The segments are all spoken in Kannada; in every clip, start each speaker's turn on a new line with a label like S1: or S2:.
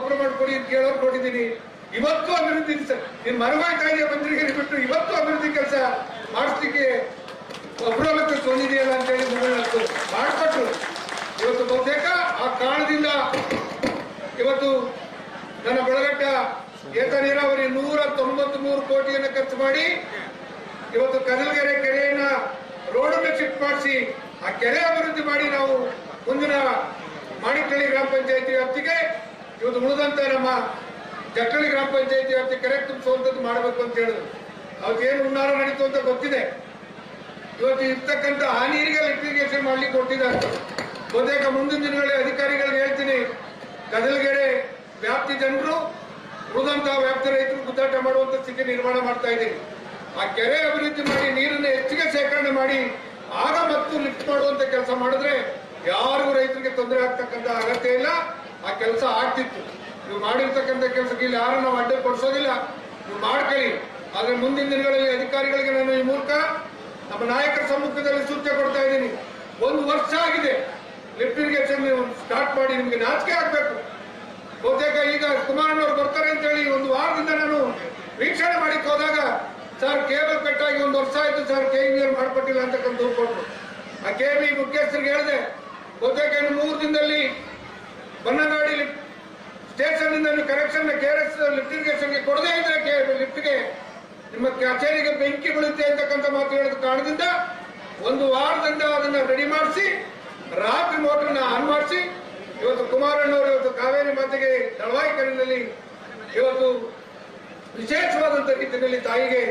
S1: ಗೊಬ್ಬರ ಮಾಡ್ಕೊಡಿ ಅಂತ ಕೇಳೋರು ಕೊಟ್ಟಿದ್ದೀನಿ. ಇವತ್ತು ಅಭಿವೃದ್ಧಿ ನೀನ್ ಮರವಾಯ್ತಾ ಇದೆಯಾ ಮಂತ್ರಿಗೆ ಬಿಟ್ಟು ಇವತ್ತು ಅಭಿವೃದ್ಧಿ ಕೆಲಸ ಮಾಡಿಸ್ಲಿಕ್ಕೆ ಅಬ್ರೋಲಕ್ಕೆ ತೊಂದಿದೆಯಲ್ಲ ಅಂತೇಳಿ ಮಾಡಿಕೊಟ್ರು. ಇವತ್ತು ಬಹುತೇಕ ಆ ಕಾರಣದಿಂದ ಇವತ್ತು ನನ್ನ ಬಳಗಟ್ಟ ಏತ ನೀರಾವರಿ 193 ಕೋಟಿಯನ್ನು ಖರ್ಚು ಮಾಡಿ ಇವತ್ತು ಕನಲಗೆರೆ ಕೆರೆಯನ್ನ ರೋಡನ್ನು ಶಿಫ್ಟ್ ಮಾಡಿಸಿ ಆ ಕೆರೆ ಅಭಿವೃದ್ಧಿ ಮಾಡಿ ನಾವು ಮುಂದಿನ ಮಾಣಿಕಳ್ಳಿ ಗ್ರಾಮ ಪಂಚಾಯತಿ ವ್ಯಾಪ್ತಿಗೆ ಇವತ್ತು ಉಳಿದಂತ ನಮ್ಮ ಜಕ್ಕಳ್ಳಿ ಗ್ರಾಮ ಪಂಚಾಯತಿ ವ್ಯಾಪ್ತಿ ಕೆರೆ ತುಂಬಿಸುವಂತದ್ದು ಮಾಡಬೇಕು ಅಂತ ಹೇಳಿದ್ರು. ಅವತ್ತೇನು ಹುನ್ನಾರ ನಡೀತು ಅಂತ ಗೊತ್ತಿದೆ. ಇವತ್ತು ಇರ್ತಕ್ಕಂಥ ಆ ನೀರಿಗೆ ಲಿಫ್ಟಿಗೇಷನ್ ಮಾಡ್ಲಿಕ್ಕೆ ಕೊಟ್ಟಿದ್ದಾರೆ. ಬಹುತೇಕ ಮುಂದಿನ ದಿನಗಳಲ್ಲಿ ಅಧಿಕಾರಿಗಳಿಗೆ ಹೇಳ್ತೀನಿ, ಕದಲ್ಗೆರೆ ವ್ಯಾಪ್ತಿ ಜನರು ಉಳಿದಂತಹ ವ್ಯಾಪ್ತಿ ರೈತರು ಗುದ್ದಾಟ ಮಾಡುವಂತ ಸ್ಥಿತಿ ನಿರ್ಮಾಣ ಮಾಡ್ತಾ ಇದ್ದೀವಿ. ಆ ಕೆರೆ ಅಭಿವೃದ್ಧಿ ಮಾಡಿ ನೀರನ್ನು ಹೆಚ್ಚಿಗೆ ಶೇಖರಣೆ ಮಾಡಿ ಆಗ ಮತ್ತು ಲಿಫ್ಟ್ ಮಾಡುವಂತ ಕೆಲಸ ಮಾಡಿದ್ರೆ ಯಾರಿಗೂ ರೈತರಿಗೆ ತೊಂದರೆ ಆಗ್ತಕ್ಕಂಥ ಅಗತ್ಯ ಇಲ್ಲ. ಆ ಕೆಲಸ ಆಗ್ತಿತ್ತು. ನೀವು ಮಾಡಿರ್ತಕ್ಕಂಥ ಕೆಲಸಕ್ಕೆ ಇಲ್ಲಿ ಯಾರು ನಾವು ಅಡ್ಡ ಕೊಡಿಸೋದಿಲ್ಲ, ನೀವು ಮಾಡ್ಕೊಳ್ಳಿ. ಆದ್ರೆ ಮುಂದಿನ ದಿನಗಳಲ್ಲಿ ಅಧಿಕಾರಿಗಳಿಗೆ ನಾನು ಈ ಮೂಲಕ ನಮ್ಮ ನಾಯಕರ ಸಮ್ಮುಖದಲ್ಲಿ ಸೂಚನೆ ಕೊಡ್ತಾ ಇದ್ದೀನಿ. 1 ವರ್ಷ ಆಗಿದೆ ಲಿಫ್ಟ್ ಇರಿಗೇಷನ್ ನೀವು ಸ್ಟಾರ್ಟ್ ಮಾಡಿ, ನಿಮ್ಗೆ ನಾಚಿಕೆ ಆಗ್ಬೇಕು. ಬಹುತೇಕ ಈಗ ಕುಮಾರಣ್ಣವ್ರು ಬರ್ತಾರೆ ಅಂತ ಹೇಳಿ 1 ವಾರದಿಂದ ನಾನು ವೀಕ್ಷಣೆ ಮಾಡಿಕ್ ಹೋದಾಗ ಸರ್ ಕೇಬಲ್ ಕಟ್ಟಾಗಿ 1 ವರ್ಷ ಆಯ್ತು ಸರ್, KVR ಮಾಡ್ಕೊಟ್ಟಿಲ್ಲ ಅಂತಕ್ಕಂಥ ದೂರು ಕೊಟ್ಟರು. ಆ KB ಮುಖ್ಯಸ್ಥರಿಗೆ ಹೇಳಿದೆ, ಬಹುತೇಕ 3 ದಿನದಲ್ಲಿ ಬನ್ನಗಾಡಿ ಸ್ಟೇಷನ್ ಇಂದ ಕನೆಕ್ಷನ್ KRS ಲಿಫ್ಟ್ ಇರಿಗೇಷನ್ಗೆ ಕೊಡದೇ ಇದ್ರೆ ಲಿಫ್ಟ್ಗೆ ನಿಮ್ಮ ಕಚೇರಿಗೆ ಬೆಂಕಿ ಬೀಳುತ್ತೆ ಅಂತಕ್ಕಂಥ ಮಾತು ಹೇಳಿದ ಕಾರಣದಿಂದ 1 ವಾರದಿಂದ ಅದನ್ನ ರೆಡಿ ಮಾಡಿಸಿ ರಾತ್ರಿ ಮೋಟರ್ನ ಆನ್ ಮಾಡಿಸಿ ಇವತ್ತು ಕುಮಾರಣ್ಣವರು ಇವತ್ತು ಕಾವೇರಿ ಮಾತೆಗೆ ದಳವಾಯಿ ಕೆರೆಯಲ್ಲಿ ಇವತ್ತು ವಿಶೇಷವಾದಂತ ರೀತಿಯಲ್ಲಿ ತಾಯಿಗೆ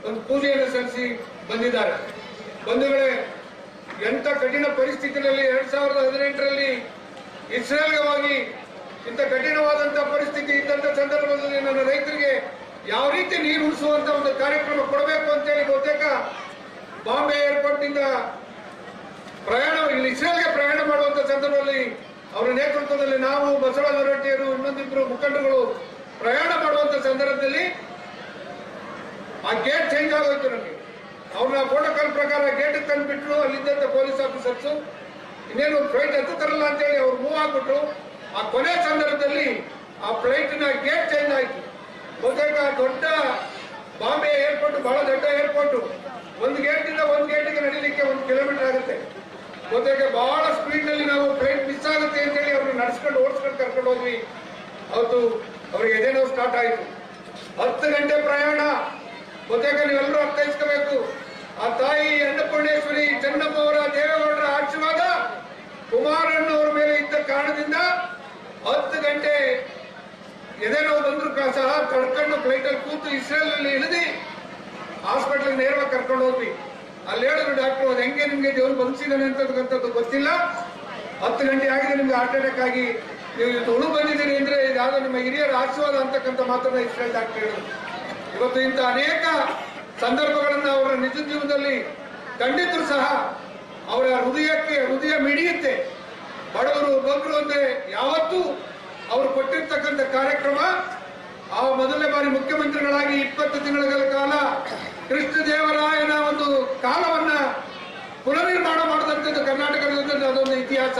S1: ಒಂದು ಪೂಜೆಯನ್ನು ಸಲ್ಲಿಸಿ ಬಂದಿದ್ದಾರೆ. ಬಂಧುಗಳೇ, ಎಂತ ಕಠಿಣ ಪರಿಸ್ಥಿತಿಯಲ್ಲಿ 2018ರಲ್ಲಿ ಇಸ್ರೇಲ್ಗೆ ಹೋಗಿ ಇಂಥ ಕಠಿಣವಾದಂತಹ ಪರಿಸ್ಥಿತಿ ಇದ್ದಂತ ಸಂದರ್ಭದಲ್ಲಿ ನನ್ನ ರೈತರಿಗೆ ಯಾವ ರೀತಿ ನೀರು ಉಳಿಸುವಂತ ಒಂದು ಕಾರ್ಯಕ್ರಮ ಕೊಡಬೇಕು ಅಂತೇಳಿ ಬಹುತೇಕ ಬಾಂಬೆ ಏರ್ಪೋರ್ಟ್ ನಿಂದ ಇಲ್ಲಿ ಇಸ್ರೇಲ್ಗೆ ಪ್ರಯಾಣ ಮಾಡುವಂತ ಸಂದರ್ಭದಲ್ಲಿ ಅವರ ನೇತೃತ್ವದಲ್ಲಿ ನಾವು ಬಸವರಾಜ ಹೊರಟ್ಟಿಯರು ಇನ್ನೊಂದಿಬ್ರು ಮುಖಂಡರುಗಳು ಪ್ರಯಾಣ ಮಾಡುವಂತ ಸಂದರ್ಭದಲ್ಲಿ ಆ ಗೇಟ್ ಚೇಂಜ್ ಆಗೋಯ್ತು. ನಮಗೆ ಅವ್ರನ್ನ ಪ್ರೋಟೋಕಾಲ್ ಪ್ರಕಾರ ಗೇಟ್ ತಂದ್ಬಿಟ್ರು. ಅಲ್ಲಿದ್ದಂತ ಪೊಲೀಸ್ ಆಫೀಸರ್ಸ್ ಇನ್ನೇನು ಫ್ಲೈಟ್ ಎತ್ತುತ್ತಾರಲ್ಲ ಅಂತೇಳಿ ಅವ್ರು ಮೂವ್ ಆಗ್ಬಿಟ್ರು. ಆ ಕೊನೆ ಸಂದರ್ಭದಲ್ಲಿ ಆ ಫ್ಲೈಟ್ ನ ಗೇಟ್ ಚೇಂಜ್ ಆಯ್ತು. ಬಹುತೇಕ ದೊಡ್ಡ ಬಾಂಬೆ ಏರ್ಪೋರ್ಟ್ ಬಹಳ ದೊಡ್ಡ ಏರ್ಪೋರ್ಟ್. ಒಂದು ಗೇಟ್ ಇಂದ ಒಂದು ಗೇಟ್ಗೆ ನಡೀಲಿಕ್ಕೆ 1 ಕಿಲೋಮೀಟರ್ ಆಗುತ್ತೆ. ಬಹುತೇಕ ಬಹಳ ಸ್ಪೀಡ್ ನಲ್ಲಿ ನಾವು ಫ್ಲೈಟ್ ಮಿಸ್ ಆಗುತ್ತೆ ಅಂತೇಳಿ ಅವ್ರನ್ನ ನಡೆಸ್ಕೊಂಡು ಓಡಿಸ್ಕೊಂಡು ಕರ್ಕೊಂಡು ಹೋದ್ವಿ. ಅವತ್ತು ಅವ್ರಿಗೆ ಎದೆ ನೋವು ಸ್ಟಾರ್ಟ್ ಆಯ್ತು. 10 ಗಂಟೆ ಪ್ರಯಾಣ. ಬಹುತೇಕ ನೀವೆಲ್ಲರೂ ಅರ್ಥೈಸ್ಕೋಬೇಕು, ಆ ತಾಯಿ ಅನ್ನಪೂರ್ಣೇಶ್ವರಿ ಚೆನ್ನಮ್ಮ ಅವರ ದೇವೇಗೌಡರ ಆಶೀರ್ವಾದ ಕುಮಾರಣ್ಣವರ ಮೇಲೆ ಇದ್ದ ಕಾರಣದಿಂದ 10 ಗಂಟೆ ಎದೆ ನೋವು ಬಂದ್ರು ಸಹ ಕರ್ಕೊಂಡು ಫ್ಲೈಟ್ ಅಲ್ಲಿ ಕೂತು ಇಸ್ರೇಲ್ ನಲ್ಲಿ ಇಳಿದು ಹಾಸ್ಪಿಟಲ್ ನೇರವಾಗಿ ಕರ್ಕೊಂಡು ಹೋದ್ವಿ. ಅಲ್ಲಿ ಹೇಳಿದ್ರು ಡಾಕ್ಟರ್, ಅದು ಹೆಂಗೆ ನಿಮ್ಗೆ ದೇವರು ಬಂಧಿಸಿದಾನೆ ಅಂತಕ್ಕಂಥದ್ದು ಗೊತ್ತಿಲ್ಲ, 10 ಗಂಟೆ ಆಗಿದೆ ನಿಮ್ಗೆ ಹಾರ್ಟ್ ಅಟ್ಯಾಕ್ ಆಗಿ ನೀವು ಇವತ್ತು ಉಳು ಬಂದಿದ್ದೀರಿ ಅಂದ್ರೆ ಇದಾದ ನಿಮ್ಮ ಹಿರಿಯರ ಆಶೀರ್ವಾದ ಅಂತಕ್ಕಂಥ ಮಾತನ್ನ ಇಸ್ರೇಲ್ ಡಾಕ್ಟರ್ ಹೇಳಿದ್ರು. ಇವತ್ತು ಇಂಥ ಅನೇಕ ಸಂದರ್ಭಗಳನ್ನ ಅವರ ನಿಜ ಜೀವನದಲ್ಲಿ ಕಂಡಿದ್ರು ಸಹ ಅವರ ಹೃದಯ ಮಿಡಿಯುತ್ತೆ. ಬಡವರು ಬಗ್ಗರು ಅಂದ್ರೆ ಯಾವತ್ತೂ ಅವರು ಕೊಟ್ಟಿರ್ತಕ್ಕಂಥ ಕಾರ್ಯಕ್ರಮ. ಆ ಮೊದಲನೇ ಬಾರಿ ಮುಖ್ಯಮಂತ್ರಿಗಳಾಗಿ 20 ತಿಂಗಳ ಕಾಲ ಕೃಷ್ಣದೇವರಾಯನ ಒಂದು ಕಾಲವನ್ನ ಪುನರ್ನಿರ್ಮಾಣ ಮಾಡಿದಂಥದ್ದು ಕರ್ನಾಟಕದಲ್ಲಿ ಅದೊಂದು ಇತಿಹಾಸ.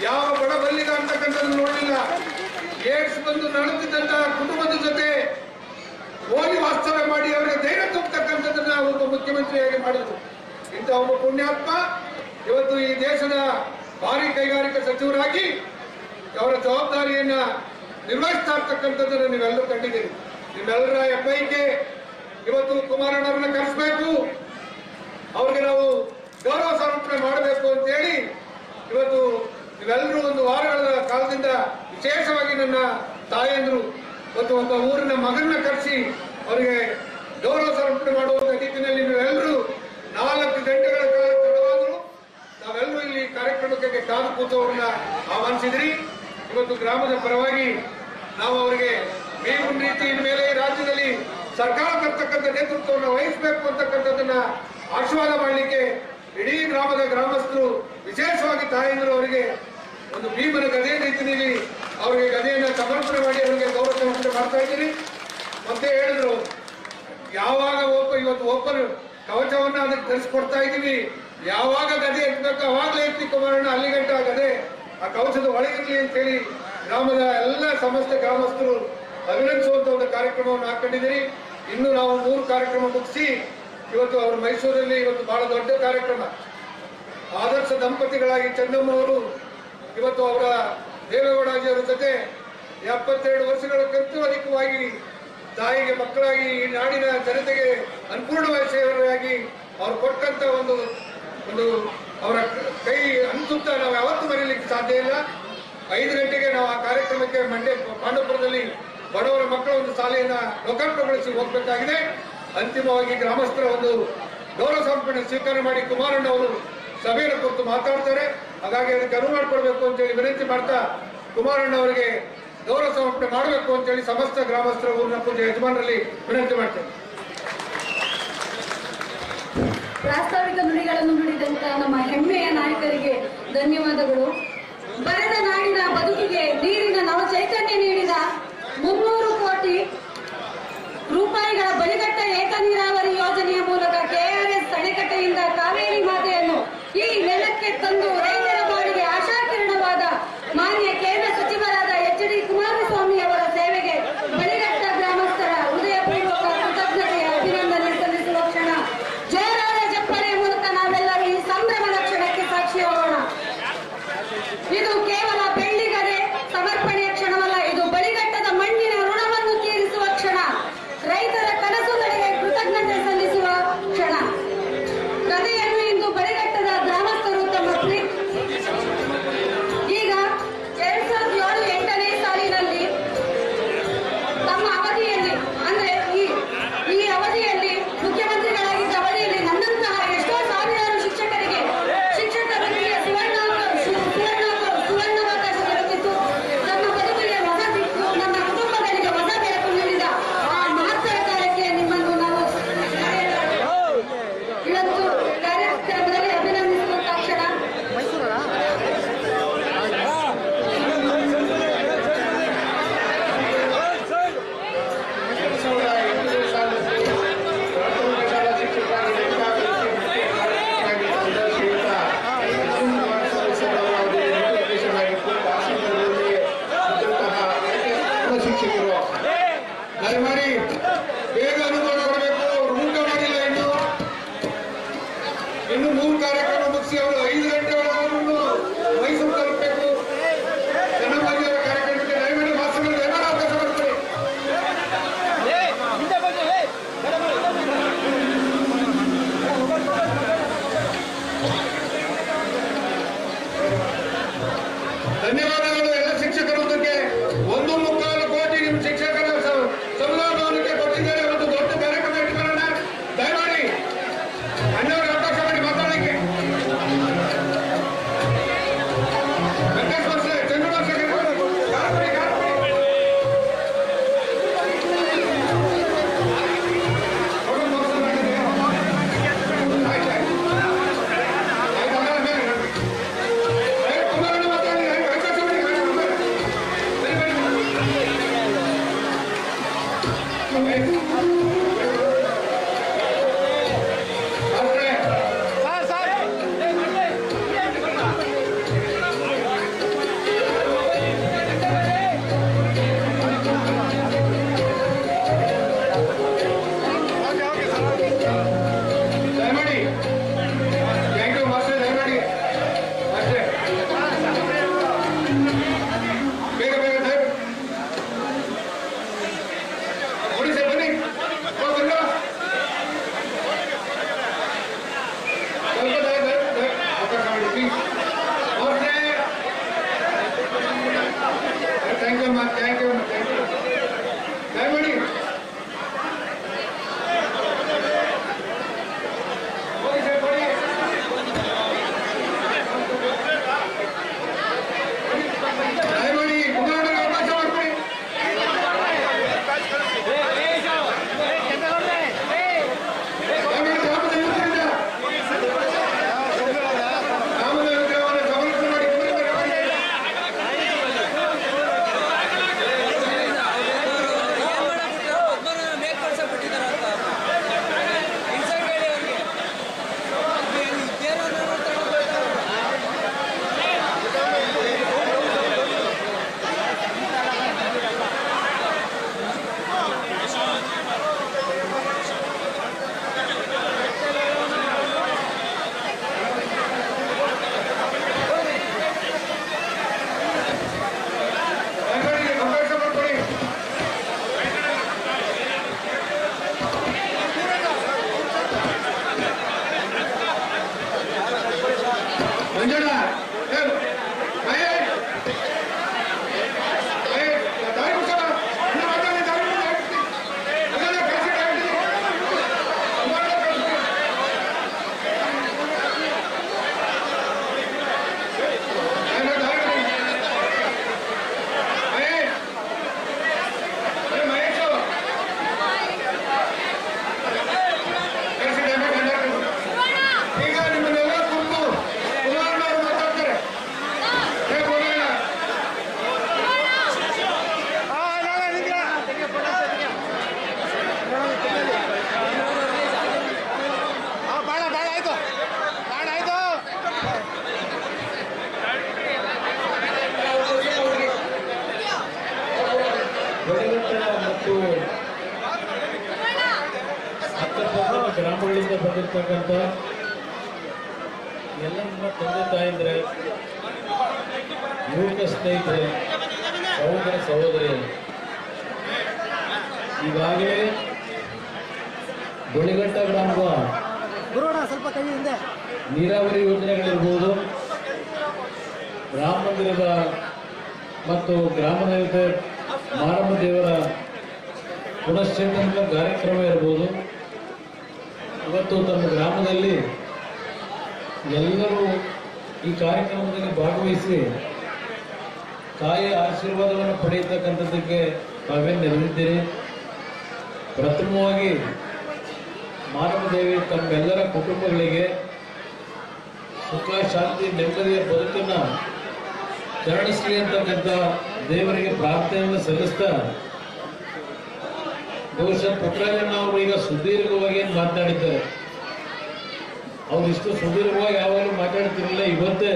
S1: ಯಾವ ಬಡಬಲ್ಲಿಗ ಅಂತಕ್ಕಂಥದ್ದು ನೋಡಲಿಲ್ಲ. ಏಡ್ಸ್ ಬಂದು ನಡುತ್ತಿದ್ದಂತಹ ಕುಟುಂಬದ ಜೊತೆ ಹೋಗಿ ವಾಸ್ತವ್ಯ ಮಾಡಿ ಅವರಿಗೆ ಧೈರ್ಯ ತುಂಬತಕ್ಕಂಥದ್ದನ್ನ ಒಬ್ಬ ಮುಖ್ಯಮಂತ್ರಿಯಾಗಿ ಮಾಡಿದ್ರು. ಇಂಥ ಒಬ್ಬ ಪುಣ್ಯಾತ್ಮ ಇವತ್ತು ಈ ದೇಶದ ಭಾರಿ ಕೈಗಾರಿಕಾ ಸಚಿವರಾಗಿ ಅವರ ಜವಾಬ್ದಾರಿಯನ್ನ ನಿರ್ವಹಿಸ್ತಾ ಇರ್ತಕ್ಕಂಥದ್ದನ್ನು ನೀವೆಲ್ಲರೂ ಕಂಡಿದ್ದೀರಿ. ನಿಮ್ಮೆಲ್ಲರ ಹೆಬ್ಬೈಕೆ ಇವತ್ತು ಕುಮಾರಣ್ಣವ್ರನ್ನ ಕರೆಸಬೇಕು, ಅವ್ರಿಗೆ ನಾವು ಗೌರವ ಸಮರ್ಪಣೆ ಮಾಡಬೇಕು ಅಂತೇಳಿ ಇವತ್ತು ನೀವೆಲ್ಲರೂ 1 ವಾರಗಳ ಕಾಲದಿಂದ ವಿಶೇಷವಾಗಿ ನನ್ನ ತಾಯಂದ್ರು ಮತ್ತು ಒಬ್ಬ ಊರಿನ ಮಗನ್ನ ಕರೆಸಿ ಅವರಿಗೆ ಗೌರವ ಸಮರ್ಪಣೆ ಮಾಡುವಂತ ರೀತಿಯಲ್ಲಿ ನೀವೆಲ್ಲರೂ 4 ಗಂಟೆಗಳ ಕಾಲ ತಡವಾದ್ರು ನಾವೆಲ್ಲರೂ ಇಲ್ಲಿ ಕಾರ್ಯಕ್ರಮಕ್ಕೆ ಕಾದು ಕೂತವ್ರನ್ನ ಆಹ್ವಾನಿಸಿದ್ರಿ. ಇವತ್ತು ಗ್ರಾಮದ ಪರವಾಗಿ ನಾವು ಅವರಿಗೆ ಮೇಲಿನ ರೀತಿ ಮೇಲೆ ರಾಜ್ಯದಲ್ಲಿ ಸರ್ಕಾರ ತರ್ತಕ್ಕಂಥ ನೇತೃತ್ವವನ್ನು ವಹಿಸಬೇಕು ಅಂತಕ್ಕಂಥದ್ದನ್ನ ಆಶೀರ್ವಾದ ಮಾಡಲಿಕ್ಕೆ ಇಡೀ ಗ್ರಾಮದ ಗ್ರಾಮಸ್ಥರು ವಿಶೇಷವಾಗಿ ತಾಯಂದರು ಅವರಿಗೆ ಒಂದು ಭೀಮನ ಗದೆ ರೀತಿಯಲ್ಲಿ ಅವರಿಗೆ ಗದೆಯನ್ನ ಸಮರ್ಪಣೆ ಮಾಡಿ ಅವರಿಗೆ ಗೌರವ ಸಮರ್ಪಣೆ ಮಾಡ್ತಾ ಇದ್ದೀನಿ. ಮತ್ತೆ ಹೇಳಿದ್ರು, ಯಾವಾಗ ಇವತ್ತು ಓಪನ್ ಕವಚವನ್ನ ಅದಕ್ಕೆ ಧರಿಸ್ಕೊಡ್ತಾ ಇದ್ದೀವಿ, ಯಾವಾಗ ಗದೆ ಎತ್ತಬೇಕು ಅವಾಗಲೇ ಎತ್ತಿ ಕುಮಾರಣ್ಣ ಅಲ್ಲಿ ಗಂಟ ಗದೆ ಆ ಕವಚದ ಒಳಗಿರ್ಲಿ ಅಂತ ಹೇಳಿ ಗ್ರಾಮದ ಎಲ್ಲ ಸಮಸ್ತ ಗ್ರಾಮಸ್ಥರು ಅಭಿನಂದಿಸುವಂತ ಒಂದು ಕಾರ್ಯಕ್ರಮವನ್ನು ಹಾಕೊಂಡಿದ್ದೀರಿ. ಇನ್ನು ನಾವು 3 ಕಾರ್ಯಕ್ರಮ ಮುಗಿಸಿ ಇವತ್ತು ಅವರು ಮೈಸೂರಲ್ಲಿ ಇವತ್ತು ಬಹಳ ದೊಡ್ಡ ಕಾರ್ಯಕ್ರಮ. ಆದರ್ಶ ದಂಪತಿಗಳಾಗಿ ಚಂದಮ್ಮ ಅವರು ಇವತ್ತು ಅವರ ದೇವೇಗೌಡಾಜಿಯವರ ಜೊತೆ 72 ವರ್ಷಗಳಕ್ಕಿಂತ ಅಧಿಕವಾಗಿ ತಾಯಿಗೆ ಮಕ್ಕಳಾಗಿ ಈ ನಾಡಿನ ಜನತೆಗೆ ಅನುಪೂರ್ಣವಾಗಿ ಸೇವೆಯಾಗಿ ಅವ್ರು ಕೊಟ್ಟಂತ ಒಂದು ಅವರ ಕೈ ಅನ್ಸುತ್ತ ನಾವು ಯಾವತ್ತೂ ಮರೀಲಿಕ್ಕೆ ಸಾಧ್ಯ ಇಲ್ಲ. 5 ಗಂಟೆಗೆ ನಾವು ಆ ಕಾರ್ಯಕ್ರಮಕ್ಕೆ ಮಂಡ್ಯ ಪಾಂಡವಪುರದಲ್ಲಿ ಬಡವರ ಮಕ್ಕಳ ಒಂದು ಶಾಲೆಯನ್ನ ಲೋಕಾರ್ಪಣೆಗೊಳಿಸಿ ಹೋಗಬೇಕಾಗಿದೆ. ಅಂತಿಮವಾಗಿ ಗ್ರಾಮಸ್ಥರ ಒಂದು ಗೌರವ ಸಮರ್ಪಣೆ ಸ್ವೀಕಾರ ಮಾಡಿ ಕುಮಾರಣ್ಣ ಅವರು ಸಭೆಯನ್ನು ಕುರಿತು ಮಾತಾಡ್ತಾರೆ. ಹಾಗಾಗಿ ಅದಕ್ಕೆ ಅನುವು ಮಾಡಿಕೊಡ್ಬೇಕು ಅಂತೇಳಿ ವಿನಂತಿ ಮಾಡ್ತಾ ಕುಮಾರಣ್ಣ ಅವರಿಗೆ ಗೌರವ ಸಮರ್ಪಣೆ ಮಾಡಬೇಕು ಅಂತೇಳಿ ಸಮಸ್ತ ಗ್ರಾಮಸ್ಥರ ಊರಿನ ಪೂಜೆ ಯಜಮಾನರಲ್ಲಿ ವಿನಂತಿ ಮಾಡ್ತೇನೆ.
S2: ಪ್ರಾಸ್ತಾವಿಕ ನುಡಿಗಳನ್ನು ನುಡಿದಂತ ನಮ್ಮ ಹೆಮ್ಮೆಯ ನಾಯಕರಿಗೆ ಧನ್ಯವಾದಗಳು. ಬರೆದ ನಾಡಿನ ಬದುಕಿಗೆ ನೀರಿನ ನವ ಚೈತನ್ಯ ನೀಡಿದ 300 ಕೋಟಿ ರೂಪಾಯಿಗಳ ಬಲಿಘಟ್ಟ ಏಕ ನೀರಾವರಿ ಯೋಜನೆಯ ಮೂಲಕ ಕೆಆರ್ಎಸ್ ಅಣೆಕಟ್ಟೆಯಿಂದ ಕಾವೇರಿ ಮಾತೆಯನ್ನು ಈ ನೆಲಕ್ಕೆ ತಂದು ರೈತರ ಬಾಳಿಗೆ ಆಶಾಕಿರಣವಾದ ಮಾನ್ಯ ಕೇಂದ್ರ ಸಚಿವರಾದ ಎಚ್.ಡಿ. ಕುಮಾರಸ್ವಾಮಿ ಅವರ ಸೇವೆಗೆ ಬಲಿಘಟ್ಟ ಗ್ರಾಮಸ್ಥರ ಹೃದಯಪೂರ್ವಕ ಕೃತಜ್ಞತೆಯ ಅಭಿನಂದನೆ ಸಲ್ಲಿಸುವ ಕ್ಷಣ. ಜೋರಾದ ಚಪ್ಪಳೆ ಮೂಲಕ ನಾವೆಲ್ಲರೂ ಈ ಸಂಭ್ರಮದ ಕ್ಷಣಕ್ಕೆ ಸಾಕ್ಷಿ ಹೋಗೋಣ. ಇದು ಕೇವಲ ಬೆಳ್ಳಿಗರೆ ಸಮರ್ಪಣೆಯ ಕ್ಷಣವಲ್ಲ, ಇದು ಬಲಿಘಟ್ಟದ ಮಣ್ಣಿನ ಋಣವನ್ನು ತೀರಿಸುವ ಕ್ಷಣ, ರೈತರ ಕನಸುಗಳಿಗೆ ಕೃತಜ್ಞತೆ ಸಲ್ಲಿಸುವ ಕ್ಷಣ. ಕಥೆಯನ್ನು ಇಂದು ಬಲಿಘಟ್ಟದ ಗ್ರಾಮಸ್ಥರು ತಮ್ಮ ಈಗ 2007-8ನೇ ಸಾಲಿನಲ್ಲಿ ತಮ್ಮ ಅವಧಿಯಲ್ಲಿ ಅಂದ್ರೆ ಈ ಅವಧಿಯಲ್ಲಿ ಮುಖ್ಯಮಂತ್ರಿಗಳಾಗಿದ್ದ ಅವಧಿಯಲ್ಲಿ ನನ್ನಂತಹ ಎಷ್ಟೋ ಸಾವಿರಾರು ಶಿಕ್ಷಕರಿಗೆ ಶಿಕ್ಷಕ ವೃತ್ತಿಯ ಸುವರ್ಣಾವಕಾಶ ದೊರಕಿತು. ನಮ್ಮ ಬದುಕಿಗೆ ಹೊಸ ದಿಕ್ಕು, ನಮ್ಮ ಕುಟುಂಬಗಳಿಗೆ ಹೊಸ ಬೆಳಕು ನೀಡಿದ ಆ ಮಹತ್ತರ ಕಾರ್ಯಕ್ಕೆ ನಿಮ್ಮನ್ನು ನಾವು ಇವತ್ತು ಕಾರ್ಯಕ್ರಮದಲ್ಲಿ ಅಭಿನಂದಿಸುವಂತ ಕ್ಷಣ.
S1: ಶಿಕ್ಷಕರು ದಯಮಾಡಿ ಬೇಗ ಅನುದಾನ ಕೊಡಬೇಕು. ಅವರು ಊಟ ಮಾಡಿಲ್ಲ. ಇನ್ನು 3 ಕಾರ್ಯಕ್ರಮ ಮುಗಿಸಿ ಅವರು 5 ಗಂಟೆ ಒಳಗೂ ಮೈಸೂರು ತಲುಪಬೇಕು. ಜನವಾಗಿ ಅವರ ಕಾರ್ಯಕ್ರಮಕ್ಕೆ ದಯಮಾಡಿ ಮಾಸ್ಟರ್ಗಳು ದಯಮಾಡಿ ಅವಕಾಶ ಮಾಡ್ತಾರೆ. ಧನ್ಯವಾದಗಳು ಎಲ್ಲ ಶಿಕ್ಷಕರೊಂದಿಗೆ. 1.25 ಕೋಟಿ ನಿಮ್ಮ ಶಿಕ್ಷಕರ ಸಮುದಾಯ ಭವನಕ್ಕೆ ಕೊಟ್ಟಿದ್ದಾರೆ. ಒಂದು ದೊಡ್ಡ ಕಾರ್ಯಕ್ರಮ ಇಟ್ಕೊಳ್ಳೋಣ. ದಯಮಾಡಿ ಅಣ್ಣವರ ಅವಕಾಶ ಮಾಡಿ ಮಾತಾಡಲಿಕ್ಕೆ.
S3: ಗ್ರಾಮಗಳಿಂದ ಬಂದಿರತಕ್ಕಂಥ ಎಲ್ಲ ನಮ್ಮ ತಂದೆ ತಾಯಂದ್ರೆ, ಯುವಕ ಸ್ನೇಹಿತರೆ, ಸಹೋದರ ಸಹೋದರಿಯರು, ಈಗಾಗಲೇ ಬಳಿಘಟ್ಟ ಗ್ರಾಮದ ನೀರಾವರಿ ಯೋಜನೆಗಳಿರ್ಬೋದು, ರಾಮ ಮಂದಿರದ ಮತ್ತು ಗ್ರಾಮದ ಮಾರಮ್ಮ ದೇವರ ಪುನಶ್ಚೇತನ ಕಾರ್ಯಕ್ರಮ ಇರ್ಬೋದು. ಇವತ್ತು ತಮ್ಮ ಗ್ರಾಮದಲ್ಲಿ ಎಲ್ಲರೂ ಈ ಕಾರ್ಯಕ್ರಮದಲ್ಲಿ ಭಾಗವಹಿಸಿ ತಾಯಿಯ ಆಶೀರ್ವಾದವನ್ನು ಪಡೆಯತಕ್ಕಂಥದ್ದಕ್ಕೆ ತಾವೇನು ನೆರವಿದ್ದೀರಿ. ಪ್ರಥಮವಾಗಿ ಮಾನವದೇವಿ ತಮ್ಮೆಲ್ಲರ ಕುಟುಂಬಗಳಿಗೆ ಸುಖ, ಶಾಂತಿ, ನೆಮ್ಮದಿಯ ಬದುಕನ್ನು ಕರುಣಿಸಲಿ ಅಂತಕ್ಕಂಥ ದೇವರಿಗೆ ಪ್ರಾರ್ಥನೆಯನ್ನು ಸಲ್ಲಿಸ್ತಾ, ಬಹುಶಃ ಪುಟ್ಟರಾಜಣ್ಣ ಅವರು ಈಗ ಸುದೀರ್ಘವಾಗಿ ಏನು ಮಾತನಾಡಿದ್ದಾರೆ. ಅವ್ರು ಇಷ್ಟು ಸುದೀರ್ಘವಾಗಿ ಯಾವಾಗಲೂ ಮಾತಾಡ್ತಿರಲಿಲ್ಲ. ಇವತ್ತೇ